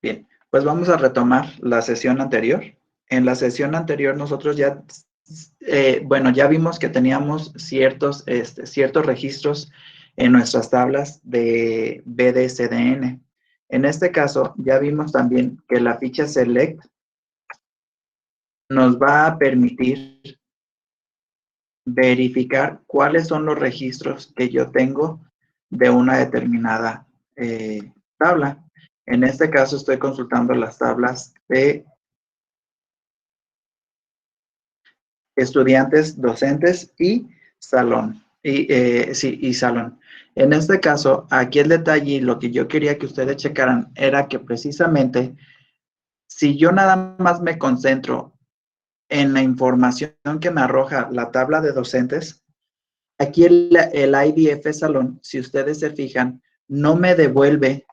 Bien, pues vamos a retomar la sesión anterior. En la sesión anterior nosotros ya, ya vimos que teníamos ciertos registros en nuestras tablas de BDSDN. En este caso, ya vimos también que la ficha Select nos va a permitir verificar cuáles son los registros que yo tengo de una determinada tabla. En este caso estoy consultando las tablas de estudiantes, docentes y salón. Y salón. En este caso, aquí el detalle y lo que yo quería que ustedes checaran era que precisamente si yo nada más me concentro en la información que me arroja la tabla de docentes, aquí el IDF Salón, si ustedes se fijan, no me devuelve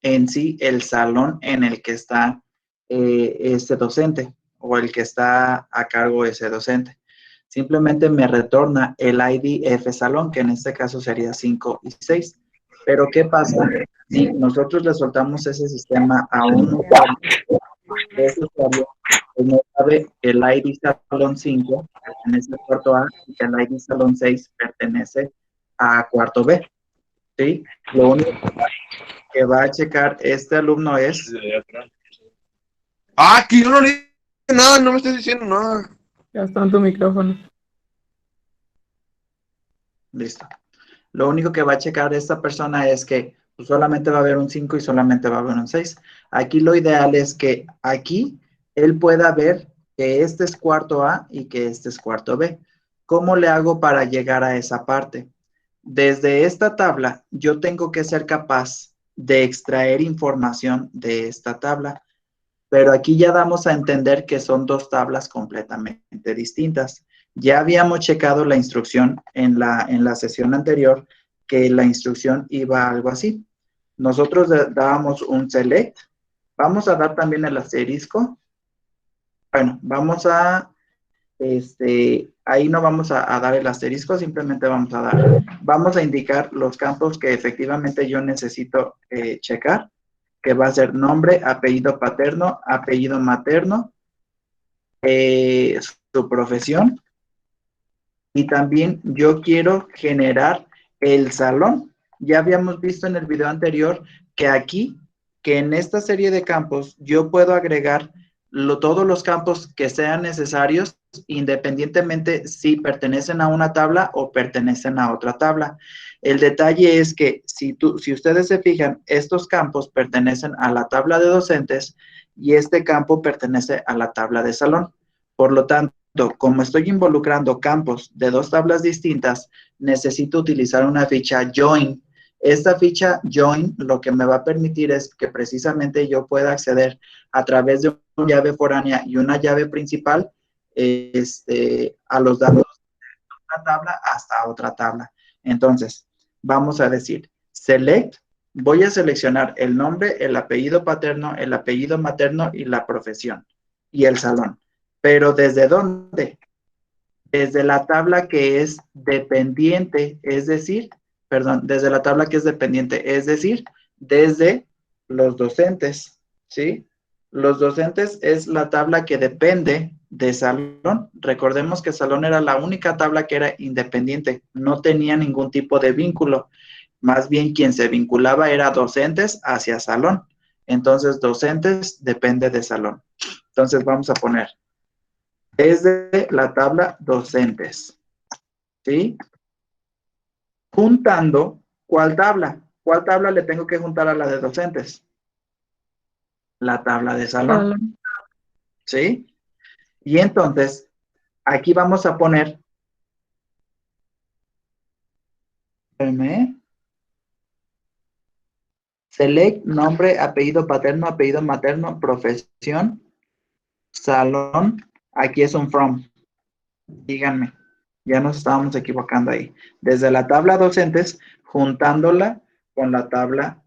en sí el salón en el que está ese docente o el que está a cargo de ese docente. Simplemente me retorna el IDF Salón, que en este caso sería 5 y 6. Pero ¿qué pasa si nosotros le soltamos ese sistema a un usuario? Ese usuario pues, no sabe que el ID Salón 5 pertenece al cuarto A y que el ID Salón 6 pertenece a cuarto B. ¿Sí? Lo único que va a checar este alumno es... ¡Ah, que yo no leí nada! No me estás diciendo nada. Ya está en tu micrófono. Listo. Lo único que va a checar esta persona es que pues, solamente va a haber un 5 y solamente va a haber un 6. Aquí lo ideal es que aquí él pueda ver que este es cuarto A y que este es cuarto B. ¿Cómo le hago para llegar a esa parte? Desde esta tabla, yo tengo que ser capaz de extraer información de esta tabla, pero aquí ya damos a entender que son dos tablas completamente distintas. Ya habíamos checado la instrucción en la sesión anterior, que la instrucción iba algo así. Nosotros dábamos un select, vamos a dar también el asterisco. Bueno, vamos a, ahí no vamos a dar el asterisco, simplemente vamos a indicar los campos que efectivamente yo necesito checar, que va a ser nombre, apellido paterno, apellido materno, su profesión, y también yo quiero generar el salón. Ya habíamos visto en el video anterior que aquí, que en esta serie de campos, yo puedo agregar todos los campos que sean necesarios, independientemente si pertenecen a una tabla o pertenecen a otra tabla. El detalle es que si ustedes se fijan, estos campos pertenecen a la tabla de docentes y este campo pertenece a la tabla de salón. Por lo tanto, como estoy involucrando campos de dos tablas distintas, necesito utilizar una ficha join. Esta ficha join lo que me va a permitir es que precisamente yo pueda acceder a través de una llave foránea y una llave principal a los datos de una tabla hasta otra tabla. Entonces, vamos a decir, select, voy a seleccionar el nombre, el apellido paterno, el apellido materno y la profesión y el salón. Pero ¿desde dónde? Desde la tabla que es dependiente, es decir, desde la tabla que es dependiente, es decir, desde los docentes, ¿sí? Los docentes es la tabla que depende de salón. Recordemos que salón era la única tabla que era independiente, no tenía ningún tipo de vínculo. Más bien quien se vinculaba era docentes hacia salón. Entonces, docentes depende de salón. Entonces, vamos a poner desde la tabla docentes, ¿sí? Juntando, ¿cuál tabla? ¿Cuál tabla le tengo que juntar a la de docentes? La tabla de salón, ¿sí? Y entonces, aquí vamos a poner, select, nombre, apellido paterno, apellido materno, profesión, salón, aquí es un from, díganme, ya nos estábamos equivocando ahí. Desde la tabla docentes, juntándola con la tabla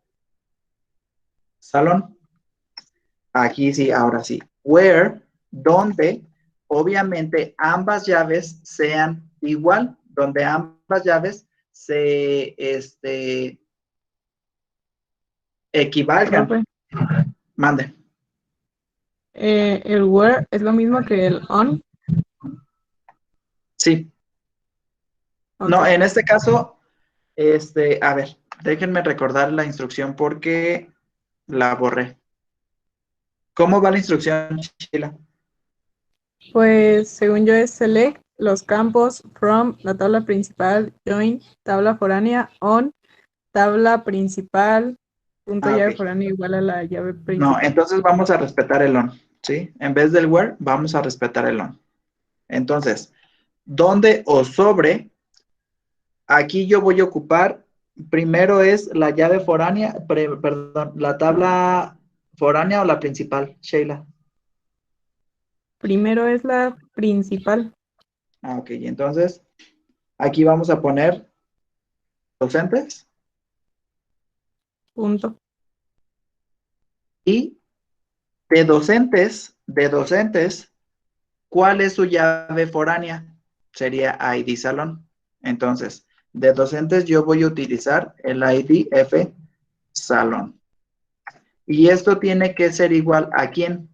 salón. Aquí sí, ahora sí. Where, donde, obviamente, ambas llaves sean igual, donde ambas llaves se equivalgan. Mande. El where es lo mismo que el on. Sí. Ok. No, en este caso, a ver, déjenme recordar la instrucción porque la borré. ¿Cómo va la instrucción, Sheila? Pues según yo es select los campos from la tabla principal, join, tabla foránea, on, tabla principal, punto Ah, llave ok. foránea igual a la llave No, principal. entonces vamos a respetar el on, ¿sí? En vez del where, vamos a respetar el on. Entonces, ¿dónde o sobre? Aquí yo voy a ocupar, primero es la llave foránea, perdón, la tabla foránea o la principal, Sheila. Primero es la principal, Ah, ok, entonces aquí vamos a poner docentes punto. y de docentes, ¿cuál es su llave foránea? Sería ID salón. Entonces, de docentes yo voy a utilizar el ID F salón. Y esto tiene que ser igual a quién?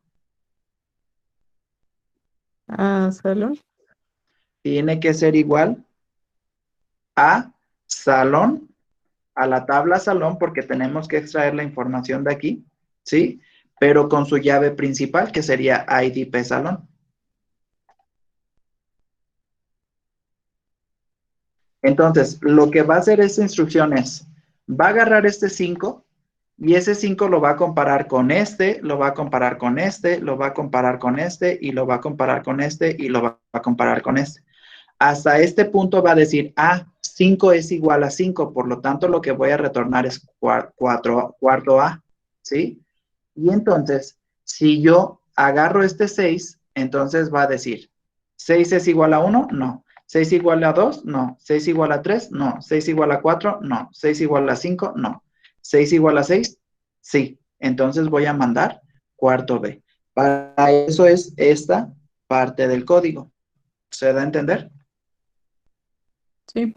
Salón. Tiene que ser igual a salón, a la tabla salón, porque tenemos que extraer la información de aquí, ¿sí? Pero con su llave principal, que sería ID P salón. Entonces, lo que va a hacer esta instrucción es, va a agarrar este 5 y ese 5 lo va a comparar con este, lo va a comparar con este, lo va a comparar con este, y lo va a comparar con este, y lo va a comparar con este. Hasta este punto va a decir, 5 es igual a 5, por lo tanto lo que voy a retornar es cuarto A, ¿sí? Y entonces, si yo agarro este 6, entonces va a decir, ¿6 es igual a 1? No. ¿6 igual a 2? No. ¿6 igual a 3? No. ¿6 igual a 4? No. ¿6 igual a 5? No. ¿6 igual a 6? Sí. Entonces voy a mandar cuarto B. Para eso es esta parte del código. ¿Se da a entender? Sí.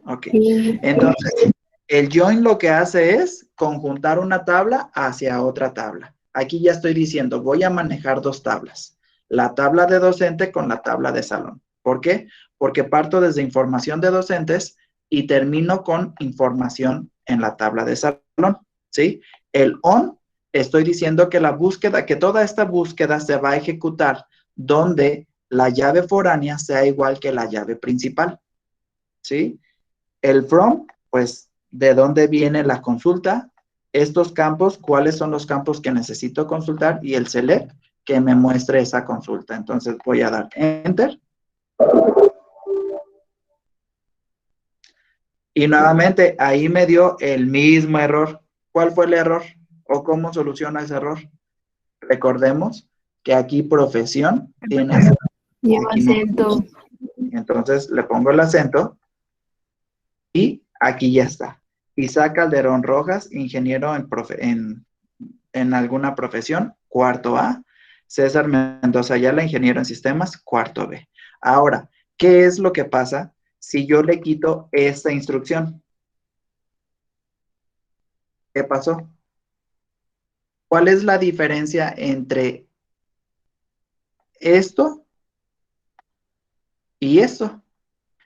Ok. Entonces, el join lo que hace es conjuntar una tabla hacia otra tabla. Aquí ya estoy diciendo, voy a manejar dos tablas. La tabla de docente con la tabla de salón. ¿Por qué? Porque parto desde información de docentes y termino con información en la tabla de salón. ¿Sí? El on, estoy diciendo que la búsqueda, que toda esta búsqueda se va a ejecutar donde la llave foránea sea igual que la llave principal. ¿Sí? El from, pues, ¿de dónde viene la consulta? Estos campos, ¿cuáles son los campos que necesito consultar? Y el select, que me muestre esa consulta. Entonces voy a dar Enter. Y nuevamente, ahí me dio el mismo error. ¿Cuál fue el error? ¿O cómo soluciona ese error? Recordemos que aquí profesión tiene acento. Lleva acento. Entonces le pongo el acento y aquí ya está. Isaac Calderón Rojas, ingeniero en alguna profesión, cuarto A. César Mendoza Ayala, ingeniero en sistemas, cuarto B. Ahora, ¿qué es lo que pasa si yo le quito esta instrucción? ¿Qué pasó? ¿Cuál es la diferencia entre esto y esto?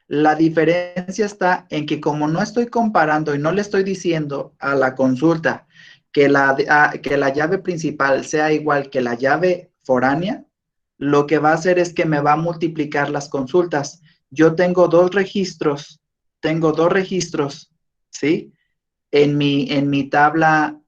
La diferencia está en que como no estoy comparando y no le estoy diciendo a la consulta que la llave principal sea igual que la llave foránea, lo que va a hacer es que me va a multiplicar las consultas. Yo tengo dos registros, ¿sí? En mi tabla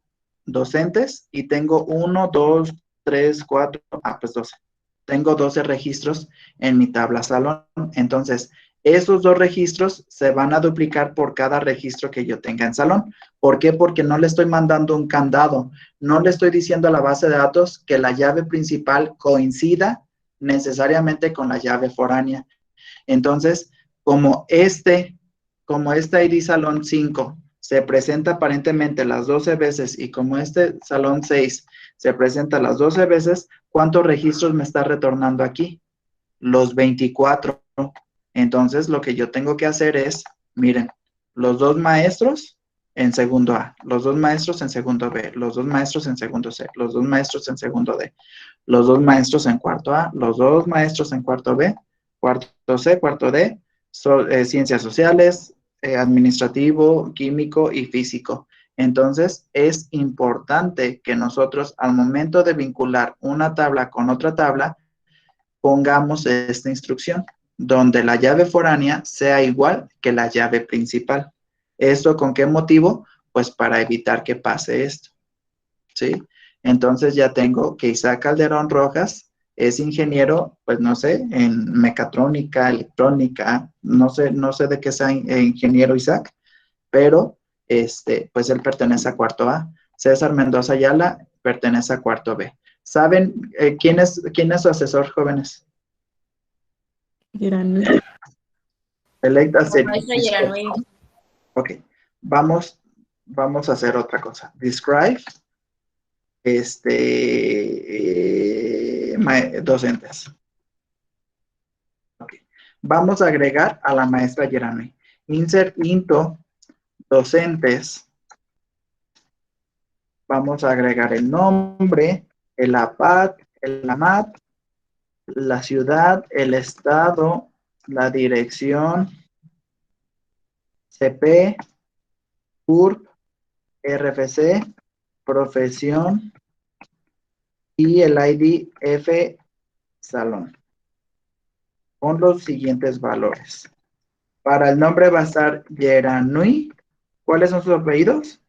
docentes y tengo 1, 2, 3, 4, pues 12. Tengo 12 registros en mi tabla salón. Entonces, esos dos registros se van a duplicar por cada registro que yo tenga en salón. ¿Por qué? Porque no le estoy mandando un candado. No le estoy diciendo a la base de datos que la llave principal coincida necesariamente con la llave foránea. Entonces, como este ID Salón 5 se presenta aparentemente las 12 veces y como este Salón 6 se presenta las 12 veces, ¿cuántos registros me está retornando aquí? Los 24. Entonces, lo que yo tengo que hacer es, miren, los dos maestros, en segundo A, los 2 maestros en segundo B, los 2 maestros en segundo C, los 2 maestros en segundo D, los 2 maestros en cuarto A, los 2 maestros en cuarto B, cuarto C, cuarto D, ciencias sociales, administrativo, químico y físico. Entonces, es importante que nosotros al momento de vincular una tabla con otra tabla, pongamos esta instrucción, donde la llave foránea sea igual que la llave principal. ¿Esto con qué motivo? Pues para evitar que pase esto, ¿sí? Entonces ya tengo que Isaac Calderón Rojas es ingeniero, pues no sé, en mecatrónica, electrónica, no sé de qué sea ingeniero Isaac, pero pues él pertenece a cuarto A. César Mendoza Ayala pertenece a cuarto B. ¿Saben quién es su asesor, jóvenes? Geranui. Electa La maestra Geranui. Ok, vamos a hacer otra cosa. Describe docentes. Okay. Vamos a agregar a la maestra Geranui. Insert into docentes. Vamos a agregar el nombre, el APAT, el AMAT, la ciudad, el estado, la dirección, CP, CURP, RFC, profesión y el ID F salón. Con los siguientes valores. Para el nombre va a estar Geranui. ¿Cuáles son sus apellidos?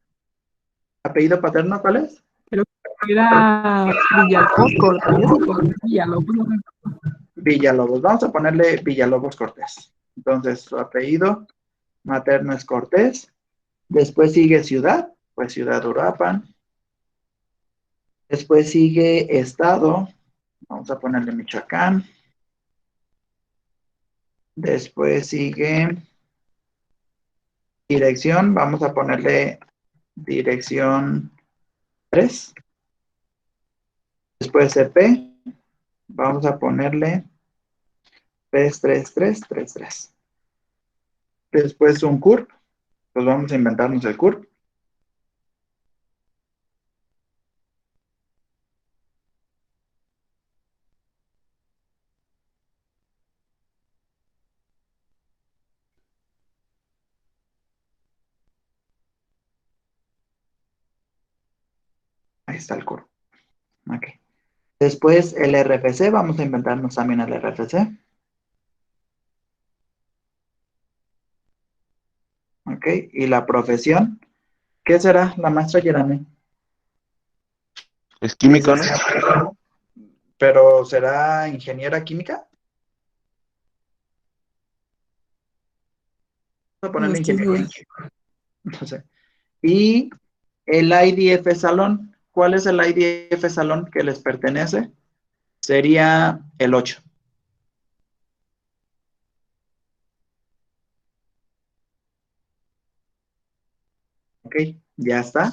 ¿Apellido paterno cuál es? Creo que era Villalobos Cortés o Cortés Villalobos. No me acuerdo. Villalobos. Vamos a ponerle Villalobos Cortés. Entonces, su apellido materno es Cortés. Después sigue ciudad, pues Ciudad Uruapan. Después sigue estado. Vamos a ponerle Michoacán. Después sigue dirección. Vamos a ponerle dirección 3. Después CP. Vamos a ponerle 33333. Después un CURP. Pues vamos a inventarnos el CURP. Ahí está el CURP. Ok. Después el RFC. Vamos a inventarnos también el RFC. Ok. Y la profesión. ¿Qué será la maestra Geranui? Es químico, ¿no? ¿Pero será ingeniera química? Vamos a No ponerle estoy ingeniera. segura. No sé. Y el IDF Salón. ¿Cuál es el IDF Salón que les pertenece? Sería el 8. Ok, ya está.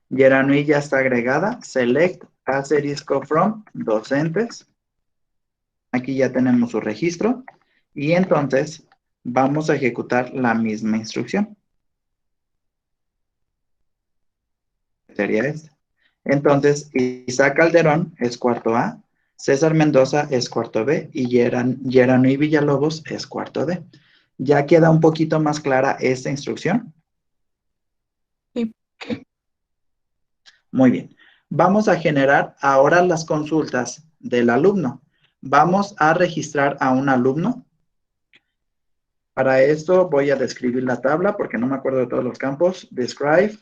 Geranui ya está agregada. Select asterisco from docentes. Aquí ya tenemos su registro. Y entonces vamos a ejecutar la misma instrucción. Sería esta. Entonces, Isaac Calderón es cuarto A, César Mendoza es cuarto B y Geranui Villalobos es cuarto D. ¿Ya queda un poquito más clara esta instrucción? Sí. Muy bien. Vamos a generar ahora las consultas del alumno. Vamos a registrar a un alumno. Para esto voy a describir la tabla porque no me acuerdo de todos los campos. Describe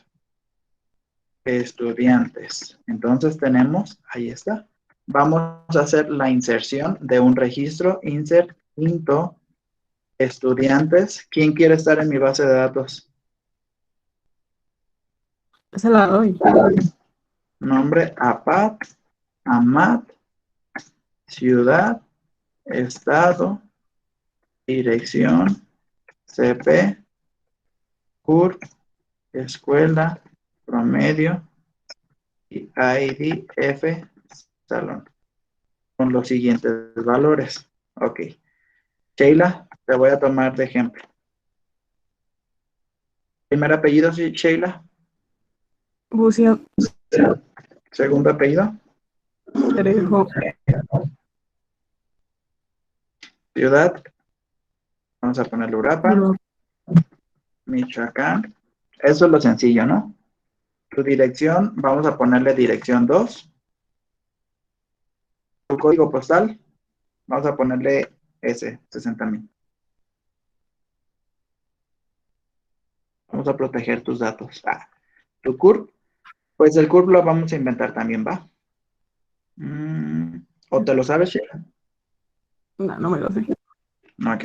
estudiantes. Entonces tenemos, ahí está. Vamos a hacer la inserción de un registro. Insert into estudiantes. ¿Quién quiere estar en mi base de datos? Esa la doy. Nombre, APAT, AMAT, ciudad, estado, dirección, CP, CURP, escuela, promedio y ID F salón. Con los siguientes valores. Ok. Sheila, te voy a tomar de ejemplo. Primer apellido, sí, Sheila. Bucio, Segundo apellido. Trejo, Ciudad. Vamos a ponerle Uruapan, Uruapan. Michoacán. Eso es lo sencillo, ¿no? Tu dirección, vamos a ponerle dirección 2. Tu código postal, vamos a ponerle S, 60,000. Vamos a proteger tus datos. Tu CURP, pues el CURP lo vamos a inventar también, ¿va? ¿O te lo sabes, Sheila? No, no me lo sé. Ok.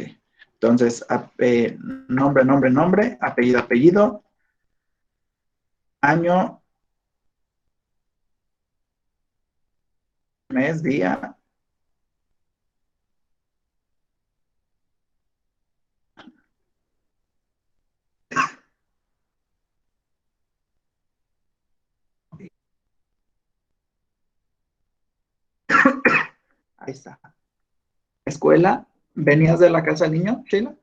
Entonces, nombre, apellido, año, mes, día. Ahí está. Escuela. ¿Venías de la casa del niño, Sheila?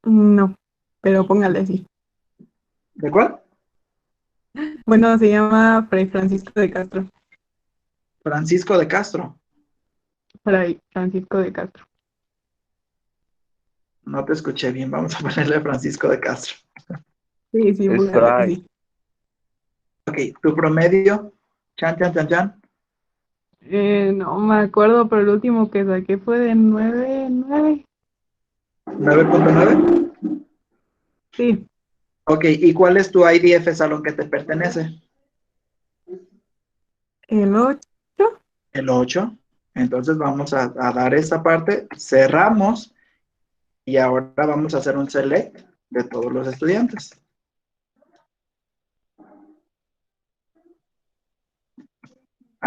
No, pero póngale así. ¿De cuál? Bueno, se llama Fray Francisco de Castro. Francisco de Castro. Fray Francisco de Castro. No te escuché bien. Vamos a ponerle Francisco de Castro. Sí, sí, Es póngale Fray. así. Ok. Tu promedio. Chan, chan, chan, chan. No me acuerdo, pero el último que saqué fue de 9.9. 9.9. Sí, Ok. ¿Y cuál es tu IDF salón que te pertenece? el 8. El 8. Entonces vamos a dar esta parte. Cerramos. Y ahora vamos a hacer un select de todos los estudiantes.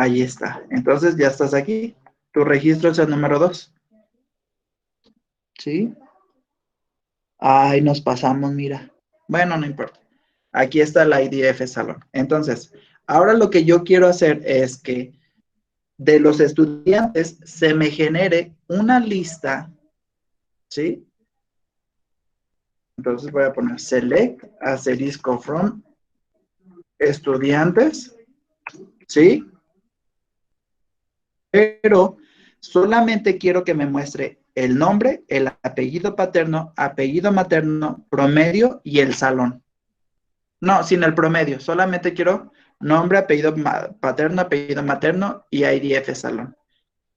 Ahí está. Entonces ya estás aquí. Tu registro es el número 2. ¿Sí? Ay, nos pasamos, mira. Bueno, no importa. Aquí está el IDF salón. Entonces, ahora lo que yo quiero hacer es que de los estudiantes se me genere una lista, ¿sí? Entonces voy a poner select asterisco from estudiantes, ¿sí? Pero solamente quiero que me muestre el nombre, el apellido paterno, apellido materno, promedio y el salón. No, sin el promedio, solamente quiero nombre, apellido paterno, apellido materno y IDF salón.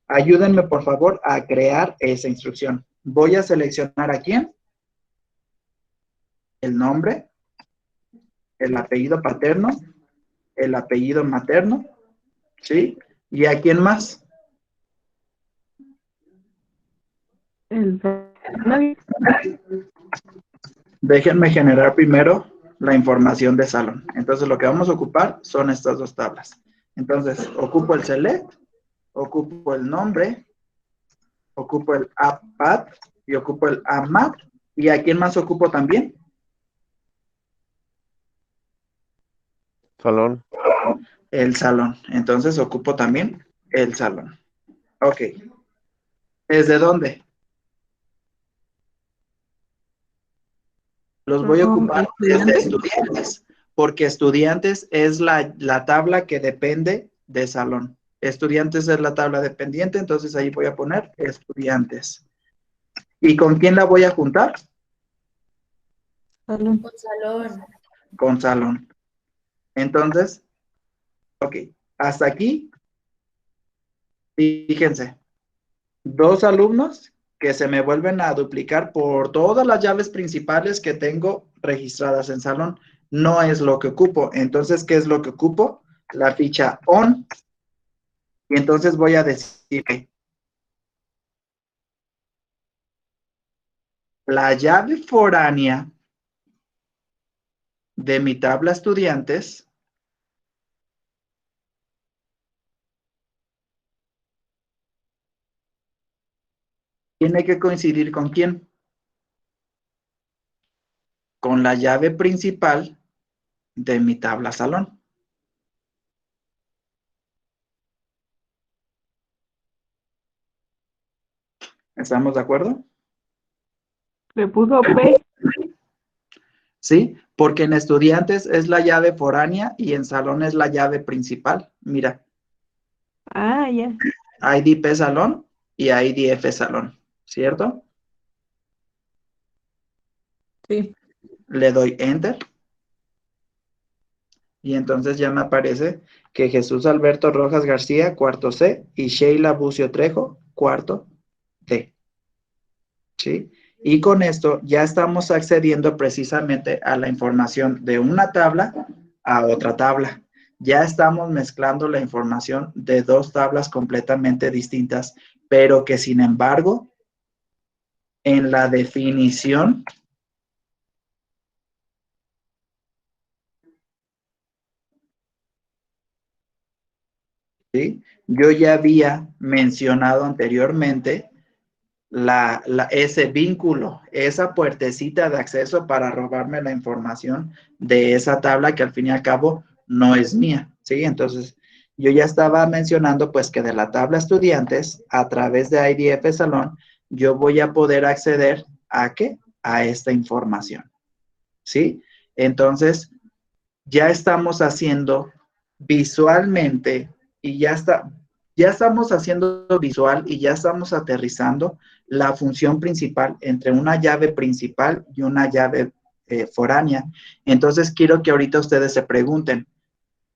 Ayúdenme, por favor, a crear esa instrucción. Voy a seleccionar a quién, el nombre, el apellido paterno, el apellido materno, ¿sí? ¿Y a quién más? El nadie. Déjenme generar primero la información de salón. Entonces, lo que vamos a ocupar son estas dos tablas. Entonces, ocupo el select, ocupo el nombre, ocupo el appad y ocupo el AMAP. ¿Y a quién más ocupo también? Salón. El salón. Entonces, ocupo también el salón. Ok. ¿Desde dónde? Los voy a ocupar desde estudiantes, porque estudiantes es la tabla que depende de salón. Estudiantes es la tabla dependiente, entonces ahí voy a poner estudiantes. ¿Y con quién la voy a juntar? Salón. Salón. Con salón. Entonces, ok, hasta aquí, fíjense, dos alumnos que se me vuelven a duplicar por todas las llaves principales que tengo registradas en salón. No es lo que ocupo. Entonces, ¿qué es lo que ocupo? La ficha on. Y entonces voy a decir que la llave foránea de mi tabla estudiantes tiene que coincidir con quién? Con la llave principal de mi tabla salón. ¿Estamos de acuerdo? Le puso P. ¿sí? Porque en estudiantes es la llave foránea y en salón es la llave principal. Mira, Ah, ya. IDP salón y IDF salón, ¿cierto? Sí. Le doy Enter. Y entonces ya me aparece que Jesús Alberto Rojas García, cuarto C, y Sheila Bucio Trejo, cuarto D. ¿Sí? Y con esto ya estamos accediendo precisamente a la información de una tabla a otra tabla. Ya estamos mezclando la información de dos tablas completamente distintas, pero que sin embargo, en la definición, ¿sí? Yo ya había mencionado anteriormente ese vínculo, esa puertecita de acceso para robarme la información de esa tabla que al fin y al cabo no es mía, ¿sí? Entonces, yo ya estaba mencionando pues que de la tabla estudiantes, a través de IDF Salón, yo voy a poder acceder a ¿qué? A esta información, ¿sí? Entonces, ya estamos haciendo visualmente y ya estamos haciendo visual y ya estamos aterrizando la función principal entre una llave principal y una llave foránea. Entonces quiero que ahorita ustedes se pregunten,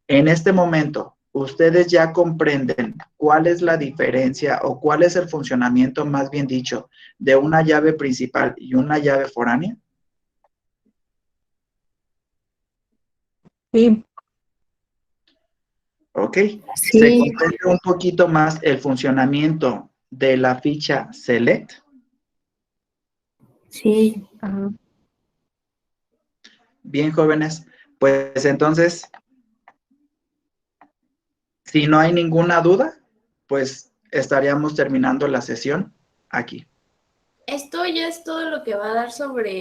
en este momento, ¿ustedes ya comprenden cuál es la diferencia o cuál es el funcionamiento, más bien dicho, de una llave principal y una llave foránea? Sí. ¿Ok? Se Sí, comprende un poquito más el funcionamiento de la ficha Select. sí. Ajá. Bien, jóvenes, pues entonces, si no hay ninguna duda, pues estaríamos terminando la sesión aquí. Esto ya es todo lo que va a dar sobre